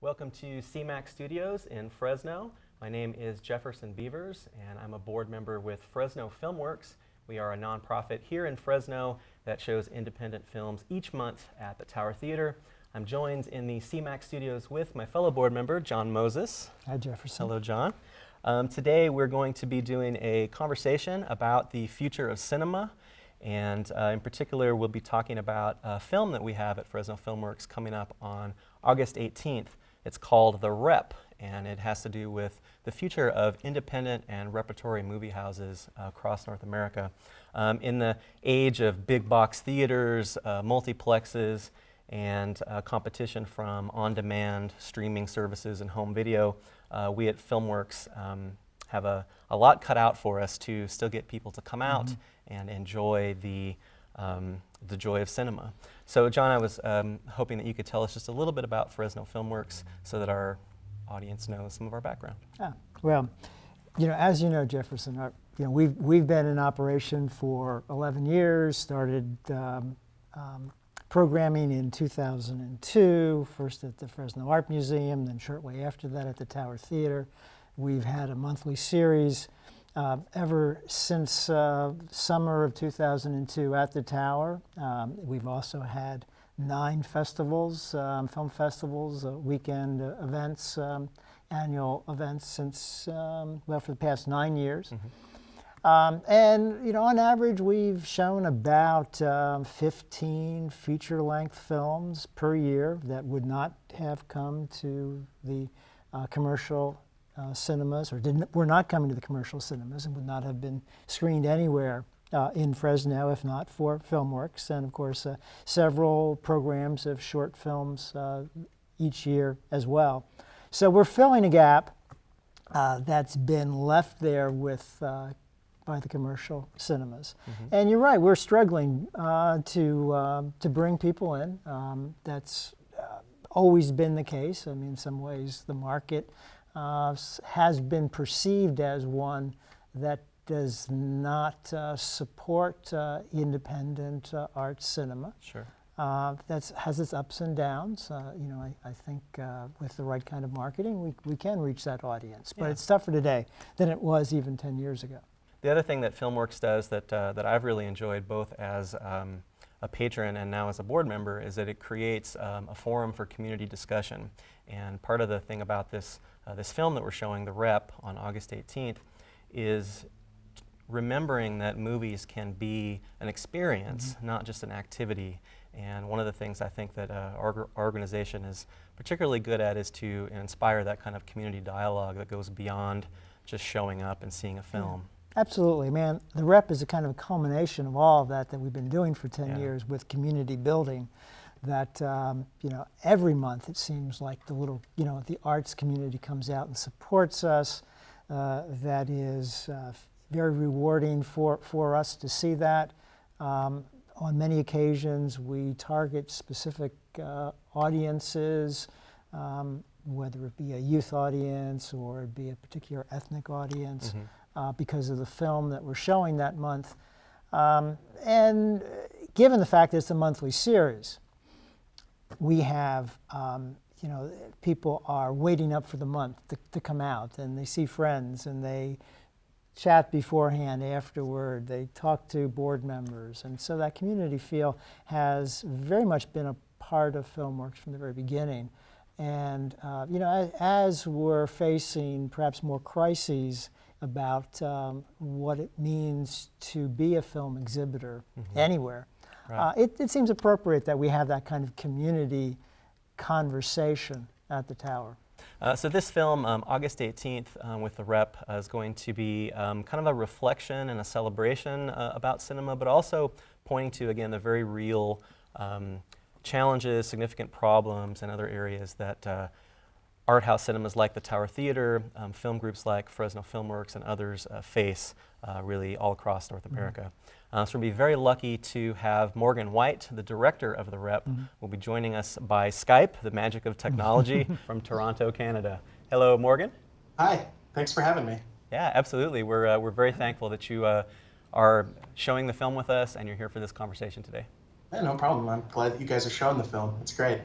Welcome to CMAC Studios in Fresno. My name is Jefferson Beavers, and I'm a board member with Fresno Filmworks. We are a nonprofit here in Fresno that shows independent films each month at the Tower Theater. I'm joined in the CMAC Studios with my fellow board member, John Moses. Hi, Jefferson. Hello, John. Today we're going to be doing a conversation about the future of cinema, and in particular we'll be talking about a film that we have at Fresno Filmworks coming up on August 18th. It's called The Rep, and it has to do with the future of independent and repertory movie houses across North America. In the age of big box theaters, multiplexes, and competition from on-demand streaming services and home video, we at Filmworks have a lot cut out for us to still get people to come out and enjoy the joy of cinema. So John, I was hoping that you could tell us just a little bit about Fresno Filmworks so that our audience knows some of our background. Well, as you know, Jefferson, we've been in operation for 11 years, started programming in 2002, first at the Fresno Art Museum, then shortly after that at the Tower Theater. We've had a monthly series ever since summer of 2002 at the Tower. We've also had 9 festivals, film festivals, weekend events, annual events since, for the past 9 years. And on average, we've shown about 15 feature-length films per year that would not have come to the commercial cinemas, or were not coming to the commercial cinemas, and would not have been screened anywhere in Fresno if not for Filmworks. And of course, several programs of short films each year as well. So we're filling a gap that's been left there with by the commercial cinemas. And you're right, we're struggling to bring people in. That's always been the case. I mean, in some ways, the market has been perceived as one that does not support independent art cinema. Sure. That has its ups and downs. I think with the right kind of marketing, we can reach that audience. But it's tougher today than it was even 10 years ago. The other thing that Filmworks does that I've really enjoyed, both as a patron and now as a board member, is that it creates a forum for community discussion. And part of the thing about this film that we're showing, The Rep, on August 18th, is remembering that movies can be an experience, not just an activity. And one of the things I think that our organization is particularly good at is to inspire that kind of community dialogue that goes beyond just showing up and seeing a film. Absolutely, man. The Rep is a kind of a culmination of all of that we've been doing for 10 years with community building. That every month it seems like the arts community comes out and supports us. That is very rewarding for us to see that. On many occasions, we target specific audiences, whether it be a youth audience or it be a particular ethnic audience. Because of the film that we're showing that month. And given the fact that it's a monthly series, we have, people are waiting up for the month to come out, and they see friends, and they chat beforehand, afterward, they talk to board members. And so that community feel has very much been a part of Filmworks from the very beginning. And, as we're facing perhaps more crises about what it means to be a film exhibitor anywhere. Right. It seems appropriate that we have that kind of community conversation at the Tower. So this film, August 18th, with The Rep, is going to be kind of a reflection and a celebration about cinema, but also pointing to, again, the very real challenges, significant problems, and other areas that art house cinemas like the Tower Theater, film groups like Fresno Filmworks, and others face really all across North America. So we'll be very lucky to have Morgan White, the director of The Rep, will be joining us by Skype, the magic of technology, from Toronto, Canada. Hello, Morgan. Hi, thanks for having me. Yeah, absolutely. We're very thankful that you are showing the film with us and you're here for this conversation today. Yeah, no problem. I'm glad that you guys are showing the film. It's great.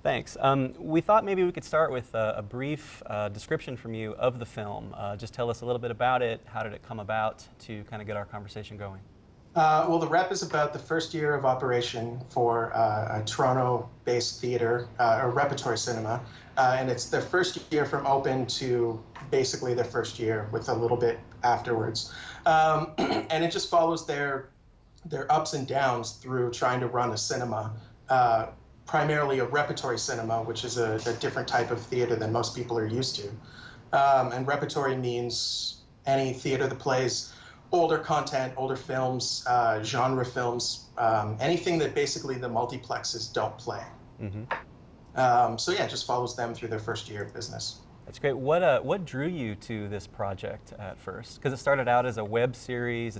Thanks. We thought maybe we could start with a brief description from you of the film. Just tell us a little bit about it. How did it come about, to kind of get our conversation going? Well, the rep is about the first year of operation for a Toronto-based theater, or repertory cinema, and it's their first year from open to basically their first year with a little bit afterwards. And it just follows their ups and downs through trying to run a cinema, primarily a repertory cinema, which is a different type of theater than most people are used to. And repertory means any theater that plays older content, older films, genre films, anything that basically the multiplexes don't play. So yeah, it just follows them through their first year of business. That's great. What drew you to this project at first? Because it started out as a web series, a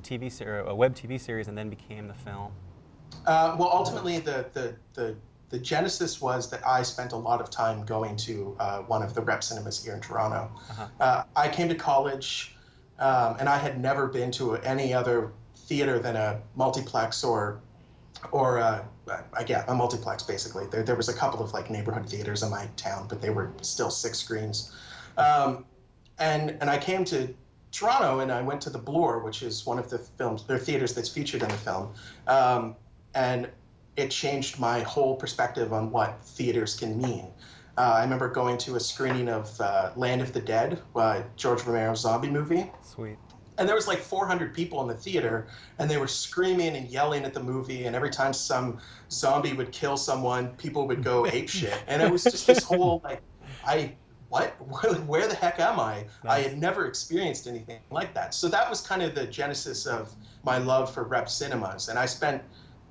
web TV series, and then became the film. Well, ultimately, the genesis was that I spent a lot of time going to one of the rep cinemas here in Toronto. I came to college, and I had never been to any other theater than a multiplex or a multiplex, basically. There was a couple of like neighborhood theaters in my town, but they were still 6 screens. And I came to Toronto, and I went to the Bloor, which is one of the theaters that's featured in the film. And it changed my whole perspective on what theaters can mean. I remember going to a screening of Land of the Dead, George Romero's zombie movie. Sweet. And there was like 400 people in the theater, and they were screaming and yelling at the movie, and every time some zombie would kill someone, people would go apeshit. And it was just this whole, like, where the heck am I? Nice. I had never experienced anything like that. So that was kind of the genesis of my love for rep cinemas. And I spent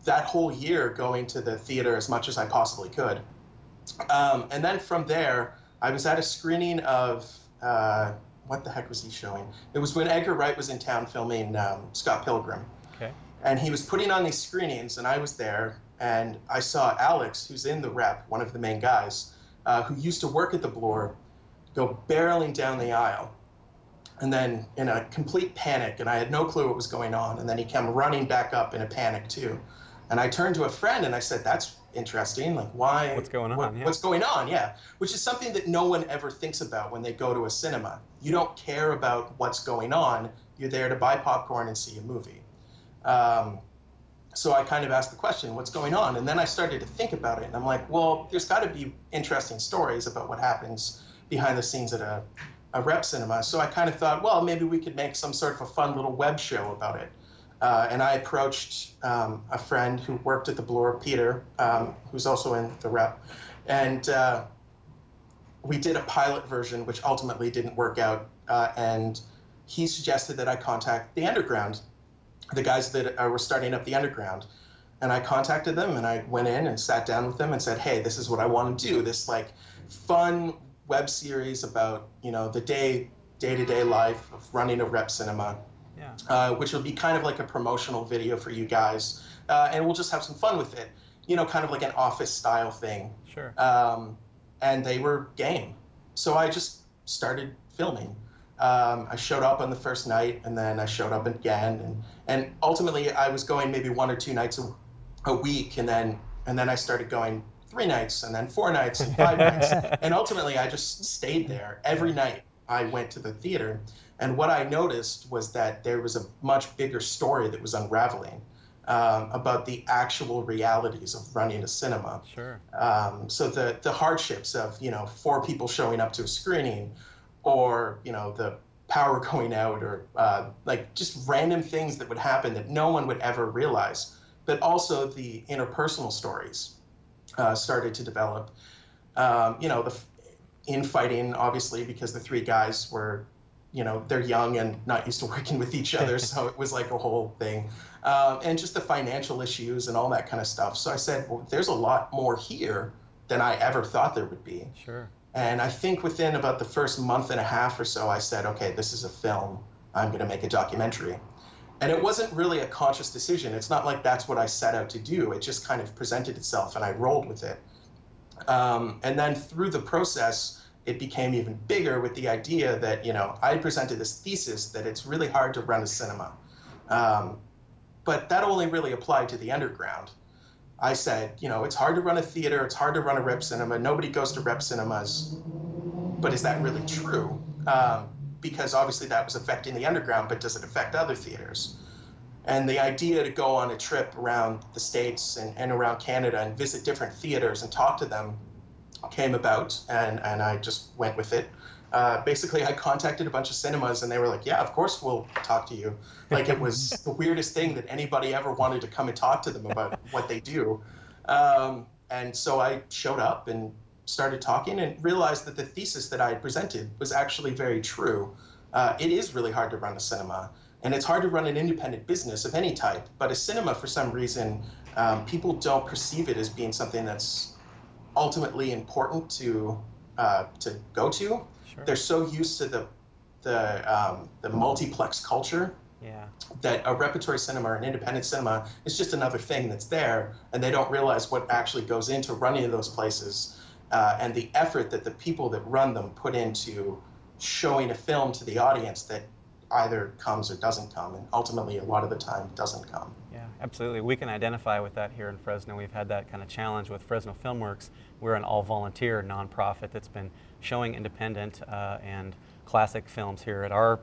that whole year going to the theater as much as I possibly could. And then from there, I was at a screening of, what the heck was he showing? It was when Edgar Wright was in town filming Scott Pilgrim. Okay. And he was putting on these screenings, and I was there, and I saw Alex, who's in the rep, one of the main guys, who used to work at the Bloor, go barreling down the aisle. And then in a complete panic, and I had no clue what was going on, and then he came running back up in a panic too. And I turned to a friend and I said, that's interesting, like why? What's going on? What's going on, yeah. Which is something that no one ever thinks about when they go to a cinema. You don't care about what's going on, you're there to buy popcorn and see a movie. So I kind of asked the question, what's going on? And then I started to think about it, and I'm like, well, there's gotta be interesting stories about what happens behind the scenes at a rep cinema. So I kind of thought, well, maybe we could make some sort of a fun little web show about it. And I approached a friend who worked at the Bloor, Peter, who's also in the rep, and we did a pilot version, which ultimately didn't work out, and he suggested that I contact the Underground, the guys that were starting up the Underground. And I contacted them, and I went in and sat down with them and said, hey, this is what I want to do, this like fun web series about, you know, the day-to-day life of running a rep cinema. Yeah. Which will be kind of like a promotional video for you guys, and we'll just have some fun with it, you know, kind of like an office style thing. Sure. And they were game, so I just started filming. I showed up on the first night, and then I showed up again, and ultimately I was going maybe 1 or 2 nights a week, and then I started going 3 nights, and then 4 nights, and 5 nights, and ultimately I just stayed there every night. I went to the theater. And what I noticed was that there was a much bigger story that was unraveling about the actual realities of running a cinema. Sure. So the hardships of, you know, 4 people showing up to a screening, or, you know, the power going out, or like just random things that would happen that no one would ever realize. But also the interpersonal stories started to develop. You know, the infighting, obviously, because the 3 guys were, you know, they're young and not used to working with each other, so it was like a whole thing. And just the financial issues and all that kind of stuff. So I said, well, there's a lot more here than I ever thought there would be. Sure. And I think within about the first month and a half or so, I said, okay, this is a film. I'm going to make a documentary. And it wasn't really a conscious decision. It's not like that's what I set out to do. It just kind of presented itself, and I rolled with it. And then through the process, it became even bigger with the idea that, you know, I presented this thesis that it's really hard to run a cinema. But that only really applied to the Underground. I said, you know, it's hard to run a theater, it's hard to run a rep cinema. Nobody goes to rep cinemas, but is that really true? Because obviously that was affecting the underground, but does it affect other theaters? And the idea to go on a trip around the States and around Canada and visit different theaters and talk to them came about, and I just went with it. Basically, I contacted a bunch of cinemas, and they were like, yeah, of course we'll talk to you. Like, it was the weirdest thing that anybody ever wanted to come and talk to them about what they do. And so I showed up and started talking and realized that the thesis that I had presented was actually very true. It is really hard to run a cinema, and it's hard to run an independent business of any type, but a cinema, for some reason, people don't perceive it as being something that's ultimately important to go to. Sure. They're so used to the multiplex culture Yeah. that a repertory cinema or an independent cinema is just another thing that's there, and they don't realize what actually goes into running those places, and the effort that the people that run them put into showing a film to the audience that either comes or doesn't come, and ultimately a lot of the time doesn't come. Yeah, absolutely. We can identify with that here in Fresno. We've had that kind of challenge with Fresno Filmworks. We're an all-volunteer nonprofit that's been showing independent and classic films here at our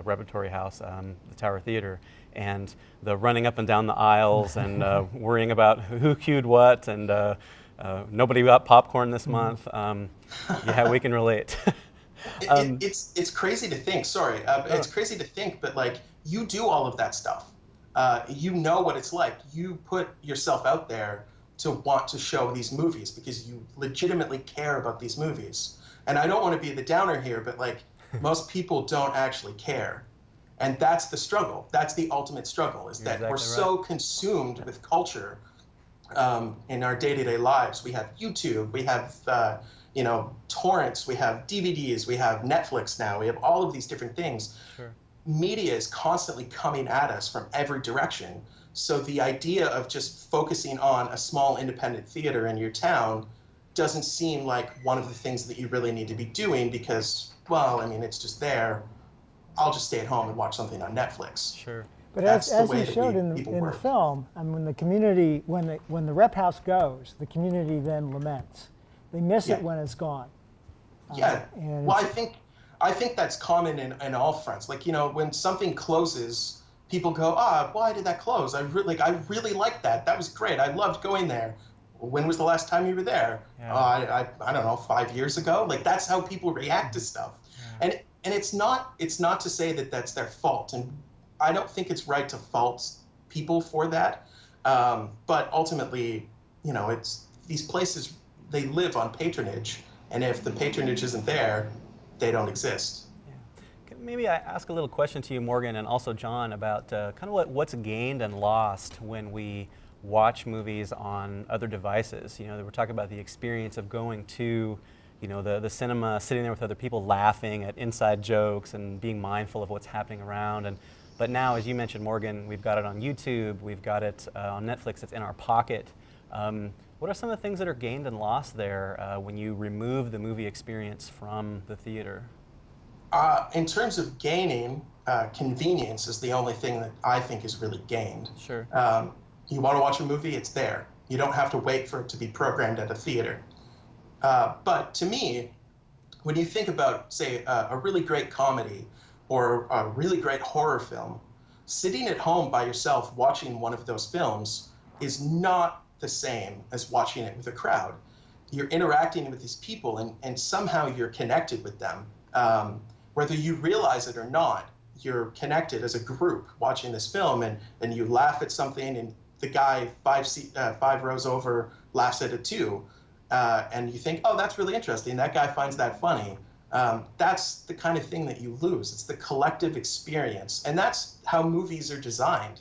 repertory house, the Tower Theater. And the running up and down the aisles and worrying about who cued what and nobody got popcorn this month. Yeah, we can relate. It's crazy to think. Sorry, it's crazy to think, but like, you do all of that stuff. You know what it's like. You put yourself out there to want to show these movies because you legitimately care about these movies. And I don't want to be the downer here, but like, most people don't actually care. And that's the struggle. That's the ultimate struggle, is that we're so consumed with culture in our day-to-day lives. We have YouTube, we have you know, torrents, we have DVDs, we have Netflix now, we have all of these different things. Sure. Media is constantly coming at us from every direction. So the idea of just focusing on a small independent theater in your town doesn't seem like one of the things that you really need to be doing because, well, I mean, it's just there. I'll just stay at home and watch something on Netflix. Sure. But as you showed in the film, I mean, when the community, when the rep house goes, the community then laments. They miss it when it's gone. Yeah. Well, I think that's common in all fronts. Like, you know, when something closes, people go, why did that close? I really liked that. That was great. I loved going there. When was the last time you were there? Yeah. I don't know, 5 years ago. Like, that's how people react to stuff. Yeah. And it's not to say that that's their fault. And I don't think it's right to fault people for that. But ultimately, you know, it's these places, they live on patronage. And if the patronage isn't there, they don't exist. Yeah. Maybe I ask a little question to you, Morgan, and also John, about kind of what's gained and lost when we watch movies on other devices. You know, we're talking about the experience of going to, you know, the cinema, sitting there with other people, laughing at inside jokes and being mindful of what's happening around. But now, as you mentioned, Morgan, we've got it on YouTube, we've got it on Netflix, it's in our pocket. What are some of the things that are gained and lost there when you remove the movie experience from the theater? In terms of gaining, convenience is the only thing that I think is really gained. Sure. You want to watch a movie, it's there. You don't have to wait for it to be programmed at a theater. But to me, when you think about, say, a really great comedy or a really great horror film, sitting at home by yourself watching one of those films is not the same as watching it with a crowd. You're interacting with these people and somehow you're connected with them. Whether you realize it or not, you're connected as a group watching this film and you laugh at something and the guy 5 rows over laughs at it too. And you think, oh, that's really interesting. That guy finds that funny. That's the kind of thing that you lose. It's the collective experience. And that's how movies are designed.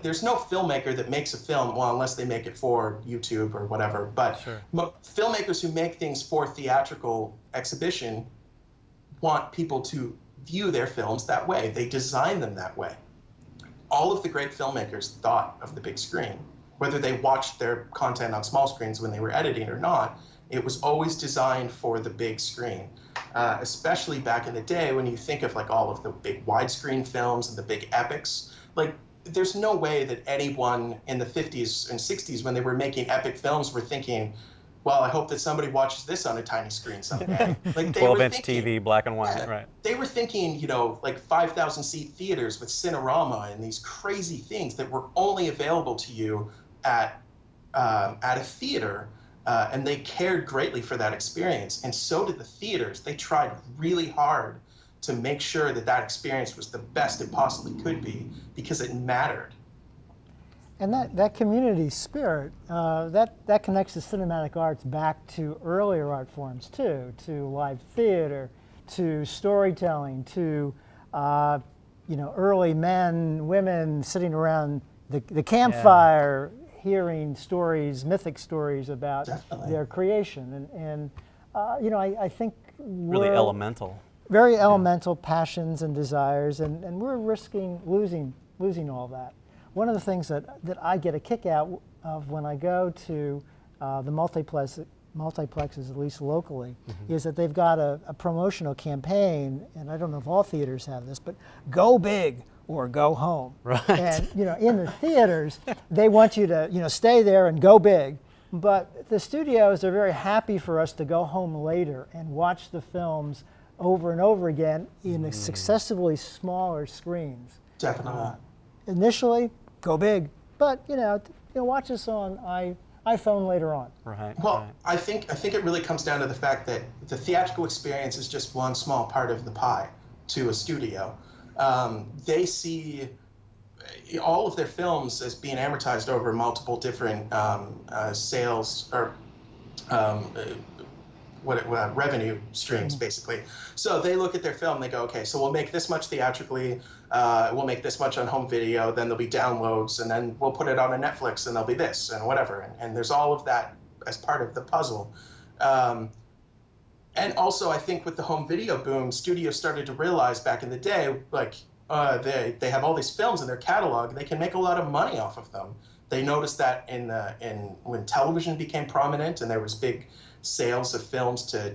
There's no filmmaker that makes a film, well, unless they make it for YouTube or whatever. But sure. Filmmakers who make things for theatrical exhibition want people to view their films that way. They design them that way. All of the great filmmakers thought of the big screen. Whether they watched their content on small screens when they were editing or not, it was always designed for the big screen. Especially back in the day when you think of like all of the big widescreen films and the big epics, like there's no way that anyone in the 50s and 60s, when they were making epic films, were thinking, well, I hope that somebody watches this on a tiny screen someday. Like they were 12-inch thinking, TV, black and white, yeah, right? they were thinking, you know, like 5,000 seat theaters with Cinerama and these crazy things that were only available to you at a theater. And they cared greatly for that experience. And so did the theaters. They tried really hard to make sure that that experience was the best it possibly could be because it mattered. And that community spirit, that connects the cinematic arts back to earlier art forms too, to live theater, to storytelling, to early men, women sitting around the campfire, hearing stories, mythic stories about their creation, and I think really elemental. Very elemental passions and desires, and we're risking losing all that. One of the things that I get a kick out of when I go to the multiplexes, at least locally, is that they've got a promotional campaign, and I don't know if all theaters have this, but go big or go home. Right. And in the theaters, they want you to stay there and go big. But the studios are very happy for us to go home later and watch the films over and over again in successively smaller screens. Definitely. Initially, go big, but watch this on iPhone later on. Right. Well, right. I think it really comes down to the fact that the theatrical experience is just one small part of the pie to a studio. They see all of their films as being amortized over multiple different sales or revenue streams, basically. So they look at their film, they go, okay, so we'll make this much theatrically, we'll make this much on home video, then there'll be downloads, and then we'll put it on a Netflix, and there'll be this, and whatever. And there's all of that as part of the puzzle. And also, I think with the home video boom, studios started to realize back in the day, like, they have all these films in their catalog, they can make a lot of money off of them. They noticed that when television became prominent and there was big sales of films to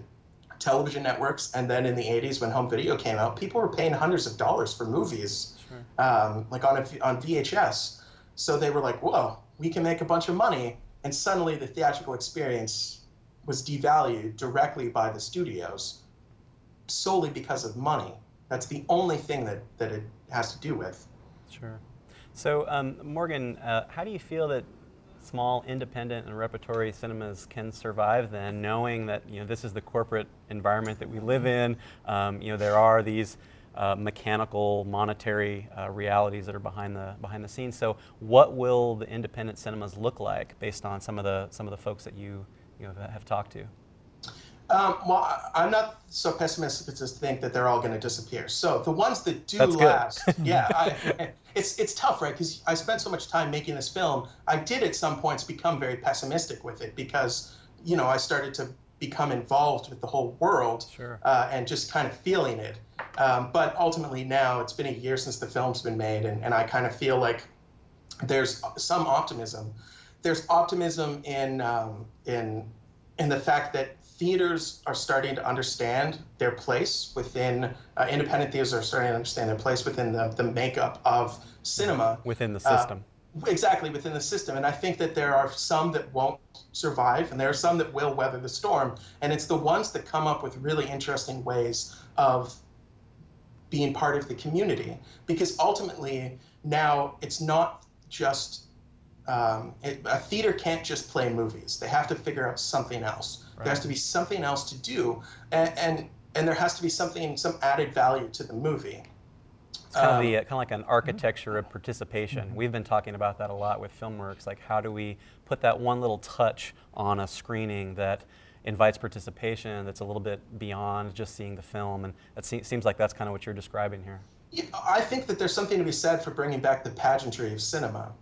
television networks, and then in the 80s when home video came out, people were paying hundreds of dollars for movies, like on VHS. So they were like, whoa, we can make a bunch of money, and suddenly the theatrical experience was devalued directly by the studios solely because of money. That's the only thing that it has to do with. Sure. So Morgan, how do you feel that small independent and repertory cinemas can survive then, knowing that this is the corporate environment that we live in? There are these mechanical, monetary realities that are behind the scenes. So what will the independent cinemas look like based on some of the folks that you have talked to? Well, I'm not so pessimistic as to think that they're all going to disappear. So the ones that do That's last, good. it's tough, right? Because I spent so much time making this film. I did at some points become very pessimistic with it because, I started to become involved with the whole world, sure. And just kind of feeling it. But ultimately now, it's been a year since the film's been made, and I kind of feel like there's some optimism. There's optimism in the fact that theaters are starting to understand their place within, independent theaters are starting to understand their place within the makeup of cinema. Within the system. Exactly, within the system. And I think that there are some that won't survive, and there are some that will weather the storm. And it's the ones that come up with really interesting ways of being part of the community. Because ultimately, now it's not just, a theater can't just play movies. They have to figure out something else. Right. There has to be something else to do, and there has to be some added value to the movie. It's kind of like an architecture of participation. We've been talking about that a lot with FilmWorks. Like, how do we put that one little touch on a screening that invites participation, that's a little bit beyond just seeing the film? And it seems like that's kind of what you're describing here. Yeah, I think that there's something to be said for bringing back the pageantry of cinema.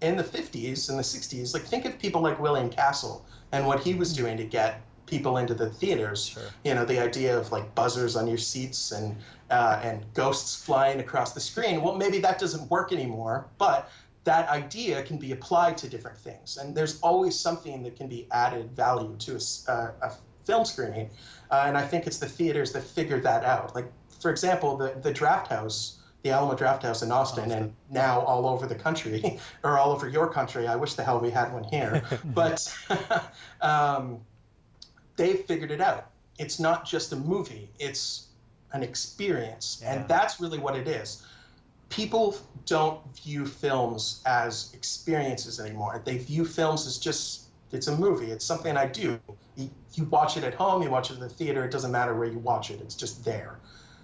In the 50s and the 60s, like, think of people like William Castle and what he was doing to get people into the theaters. Sure. The idea of like buzzers on your seats and ghosts flying across the screen. Well, maybe that doesn't work anymore, but that idea can be applied to different things. And there's always something that can be added value to a film screening. And I think it's the theaters that figured that out. Like, for example, the Draft House the Alamo Drafthouse in Austin, and now all over the country, or all over your country. I wish the hell we had one here. But they've figured it out. It's not just a movie, it's an experience. Yeah. And that's really what it is. People don't view films as experiences anymore. They view films as just, it's a movie. It's something I do. You watch it at home, you watch it in the theater, it doesn't matter where you watch it, it's just there.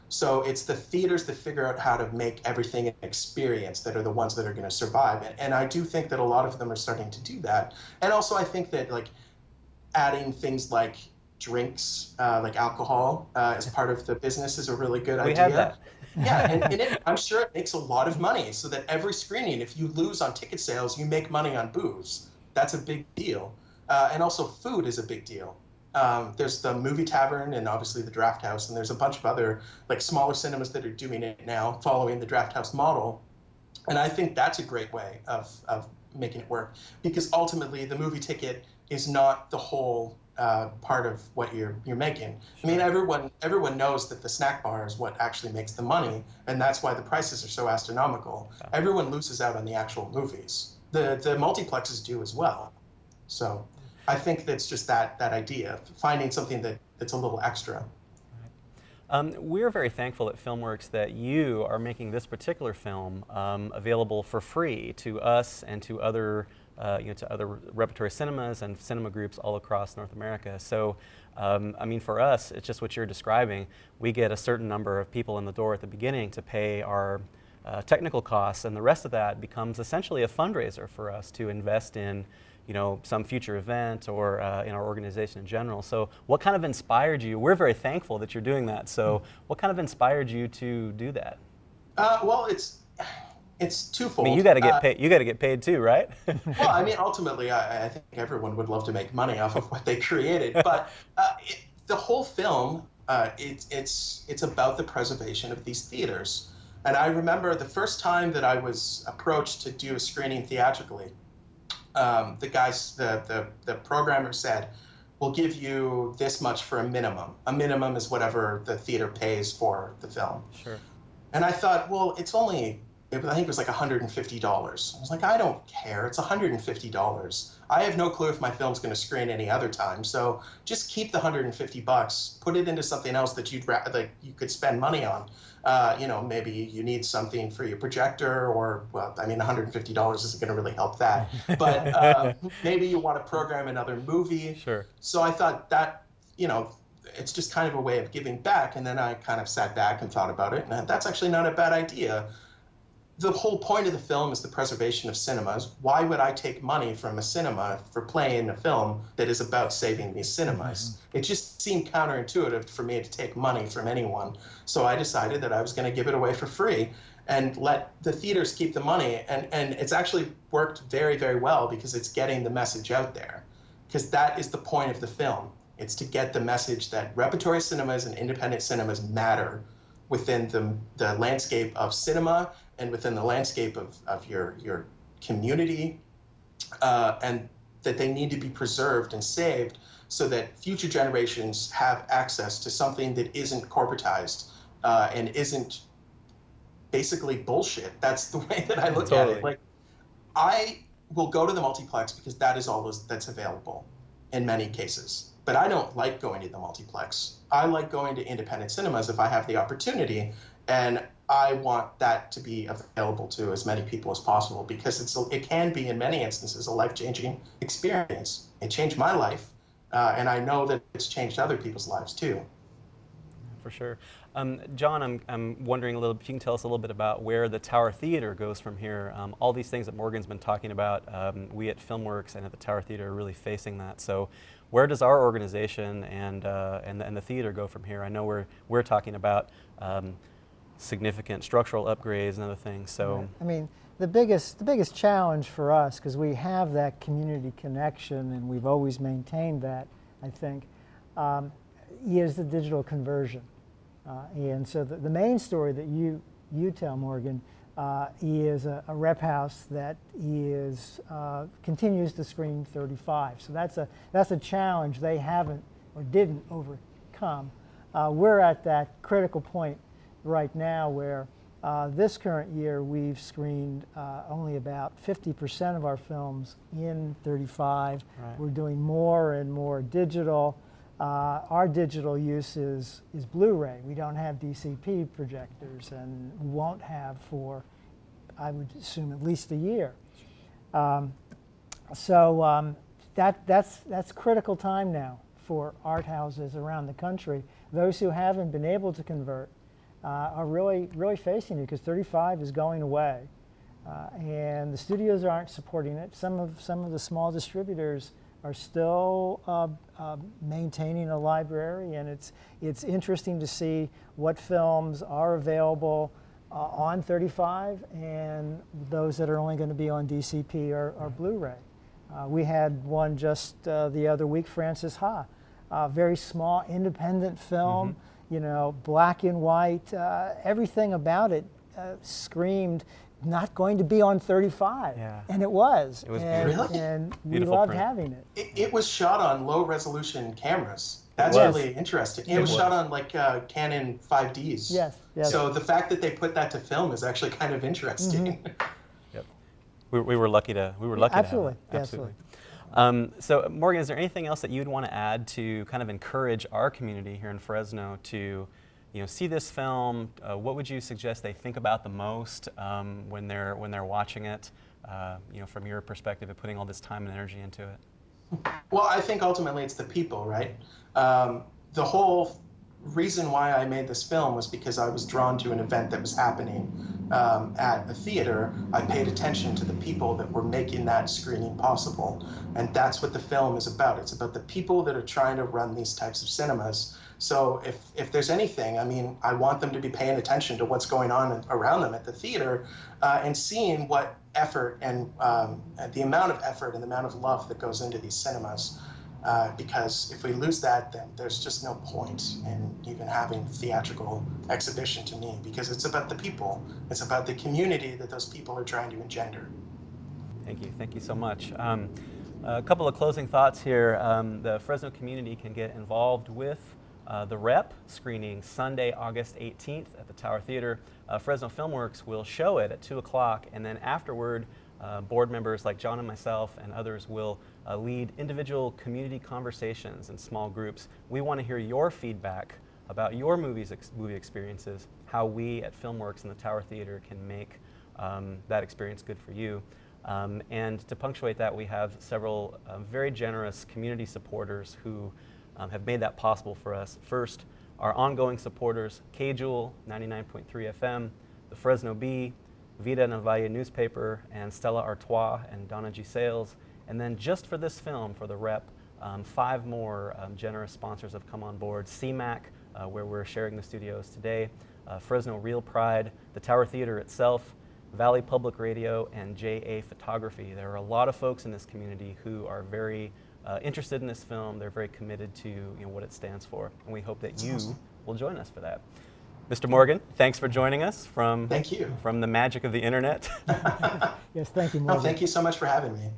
So it's the theaters that figure out how to make everything an experience that are the ones that are going to survive. And I do think that a lot of them are starting to do that. And also I think that like adding things like drinks, like alcohol, as part of the business is a really good idea. We have that. Yeah, and I'm sure it makes a lot of money, so that every screening, if you lose on ticket sales, you make money on booze. That's a big deal. And also food is a big deal. There's the Movie Tavern and obviously the Drafthouse, and there's a bunch of other like smaller cinemas that are doing it now, following the Drafthouse model. And I think that's a great way of making it work, because ultimately the movie ticket is not the whole part of what you're making. Sure. I mean, everyone knows that the snack bar is what actually makes the money, and that's why the prices are so astronomical. Yeah. Everyone loses out on the actual movies. The multiplexes do as well. So I think that's just that idea, finding something that's a little extra. We're very thankful at FilmWorks that you are making this particular film available for free to us and to other to other repertory cinemas and cinema groups all across North America. So, I mean, for us, it's just what you're describing. We get a certain number of people in the door at the beginning to pay our technical costs, and the rest of that becomes essentially a fundraiser for us to invest in, some future event or in our organization in general. So, what kind of inspired you? We're very thankful that you're doing that. So, what kind of inspired you to do that? Well, it's twofold. I mean, you got to get paid. You got to get paid too, right? Well, I mean, ultimately, I think everyone would love to make money off of what they created. But the whole film, it's about the preservation of these theaters. And I remember the first time that I was approached to do a screening theatrically, the programmer said, "We'll give you this much for a minimum." A minimum is whatever the theater pays for the film. Sure. And I thought, well, I think it was like $150. I was like, I don't care. It's $150. I have no clue if my film's going to screen any other time. So just keep the $150. Put it into something else that you could spend money on. Maybe you need something for your projector, or, well, I mean, $150 isn't going to really help that. But maybe you want to program another movie. Sure. So I thought that, it's just kind of a way of giving back. And then I kind of sat back and thought about it, and that's actually not a bad idea. The whole point of the film is the preservation of cinemas. Why would I take money from a cinema for playing a film that is about saving these cinemas? Mm-hmm. It just seemed counterintuitive for me to take money from anyone. So I decided that I was going to give it away for free and let the theaters keep the money. And it's actually worked very, very well, because it's getting the message out there. Because that is the point of the film. It's to get the message that repertory cinemas and independent cinemas matter within the landscape of cinema and within the landscape of your community, and that they need to be preserved and saved so that future generations have access to something that isn't corporatized and isn't basically bullshit. That's the way that I look at it. Like, I will go to the multiplex because that is all that's available in many cases. But I don't like going to the multiplex. I like going to independent cinemas if I have the opportunity, and I want that to be available to as many people as possible, because it can be, in many instances, a life-changing experience. It changed my life, and I know that it's changed other people's lives too. For sure. John, I'm wondering a little if you can tell us a little bit about where the Tower Theater goes from here. All these things that Morgan's been talking about, we at FilmWorks and at the Tower Theater are really facing that. So where does our organization and the theater go from here? I know we're talking about significant structural upgrades and other things. So right. I mean, the biggest challenge for us, because we have that community connection and we've always maintained that, I think, is the digital conversion. And so the main story that you tell, Morgan, is a rep house that continues to screen 35. So that's a challenge they haven't or didn't overcome. We're at that critical point right now where This current year, we've screened only about 50% of our films in 35. Right. We're doing more and more digital. Our digital use is Blu-ray. We don't have DCP projectors and won't have for, I would assume, at least a year. That's critical time now for art houses around the country. Those who haven't been able to convert are really facing it, because 35 is going away, and the studios aren't supporting it. Some of the small distributors are still maintaining a library, and it's interesting to see what films are available on 35 and those that are only going to be on DCP or Blu-ray. We had one just the other week, Frances Ha, a very small independent film. You know, black and white, everything about it screamed not going to be on 35. Yeah. And it was. It was beautiful. And we Beautiful loved print. having it. It was shot on low resolution cameras. That's was. really interesting. It was shot on like Canon 5Ds. Yes, yes. So the fact that they put that to film is actually kind of interesting. Yep. We were lucky to Absolutely, to have it. Absolutely. So Morgan, is there anything else that you'd want to add to kind of encourage our community here in Fresno to, see this film? What would you suggest they think about the most when they're watching it? From your perspective of putting all this time and energy into it. Well, I think ultimately it's the people, right? The whole reason why I made this film was because I was drawn to an event that was happening at the theater. I paid attention to the people that were making that screening possible. And that's what the film is about. It's about the people that are trying to run these types of cinemas. So if there's anything, I mean, I want them to be paying attention to what's going on around them at the theater and seeing what effort and the amount of effort and the amount of love that goes into these cinemas. Because if we lose that, then there's just no point in even having theatrical exhibition to me, because it's about the people. It's about the community that those people are trying to engender. Thank you so much. A couple of closing thoughts here. The Fresno community can get involved with the Rep screening Sunday, August 18th at the Tower Theater. Fresno Filmworks will show it at 2 o'clock, and then afterward, board members like John and myself and others will lead individual community conversations in small groups. We want to hear your feedback about your movie experiences, how we at Filmworks and the Tower Theater can make that experience good for you. And to punctuate that, we have several very generous community supporters who have made that possible for us. First, our ongoing supporters, KJUL 99.3 FM, the Fresno Bee, Vida Navalle newspaper, and Stella Artois and Donna G. Sales. And then just for this film, for the Rep, 5 more generous sponsors have come on board. CMAC, where we're sharing the studios today, Fresno Real Pride, the Tower Theater itself, Valley Public Radio, and JA Photography. There are a lot of folks in this community who are very interested in this film. They're very committed to what it stands for, and we hope that you will join us for that. Mr. Morgan, thanks for joining us from the magic of the internet. Yes, thank you, Morgan. No, thank you so much for having me.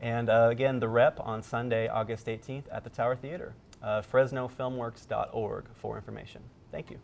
And again, the Rep on Sunday, August 18th at the Tower Theater. FresnoFilmworks.org for information. Thank you.